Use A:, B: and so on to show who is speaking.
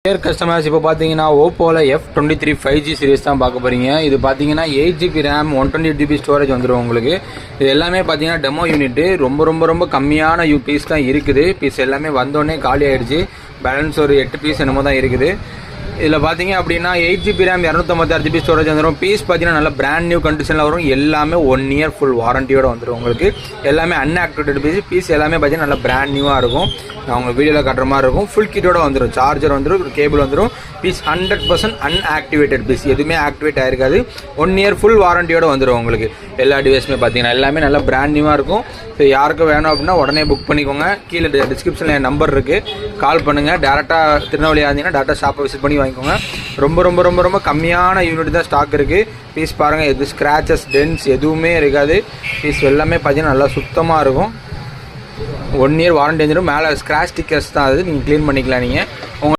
A: Dear customers, இப்போ பார்த்தீங்கன்னா ஓப்போவில் F23 5G series தான் பார்க்க போகிறீங்க. இது பார்த்தீங்கன்னா 8GB ரேம் 128GB ஸ்டோரேஜ் வந்துடும் உங்களுக்கு. இது எல்லாமே பார்த்தீங்கன்னா டெமோ யூனிட்டு ரொம்ப கம்மியான பீஸ் தான் இருக்குது. பீஸ் எல்லாமே வந்தோடனே காலி ஆகிடுச்சு. பேலன்ஸ் ஒரு 8 பீஸ் என்னமோ தான் இருக்குது. இதில் பார்த்தீங்க அப்படின்னா 8GB ரேம் 256GB ஸ்டோரேஜ் வந்துடும். பீஸ் பார்த்தீங்கன்னா நல்ல பிராண்ட் நியூ கண்டிஷனில் வரும். எல்லாமே 1 இயர் ஃபுல் வாரண்டியோட வந்துடும் உங்களுக்கு. எல்லாமே அன்ஆக்டிவேட்டட் பீஸ் எல்லாமே பார்த்தீங்கன்னா நல்லா பிராண்ட் நியூவாக இருக்கும். அவங்க வீடியோவில் காட்டுற மாதிரி இருக்கும். ஃபுல் கிட்டோட வந்துடும். சார்ஜர் வந்துடும், கேபிள் வந்துடும். பீஸ் 100% அன்ஆக்டிவேட்டட் பீஸ், எதுவுமே ஆக்டிவேட் ஆகிருக்காது. 1 இயர் ஃபுல் வாரண்டியோட வந்துடும் உங்களுக்கு. எல்லா டிவைஸுமே பார்த்தீங்கன்னா எல்லாமே நல்லா பிராண்ட் நியூவாக இருக்கும். ஸோ யாருக்கும் வேணும் அப்படின்னா உடனே புக் பண்ணிக்கோங்க. கீழே டிஸ்கிரிப்ஷனில் என் நம்பர் இருக்குது, கால் பண்ணுங்கள். டேரெக்டாக திருநெல்வேலியாக இருந்தீங்கன்னா டேரெக்டாக ஷாப்பை விசிட் பண்ணி வாங்கிக்கோங்க. ரொம்ப கம்மியான யூனிட் தான் ஸ்டாக் இருக்குது. பீஸ் பாருங்கள், எது ஸ்க்ராச்சஸ் டென்ஸ் எதுவுமே இருக்காது. பீஸ் எல்லாமே பார்த்தீங்கன்னா நல்லா சுத்தமாக இருக்கும். 1 இயர் வாரண்டி வந்துடும். மேலே ஸ்க்ராச் ஸ்டிக்கர்ஸ் தான், அது நீங்கள் க்ளீன் பண்ணிக்கலாம். நீங்கள்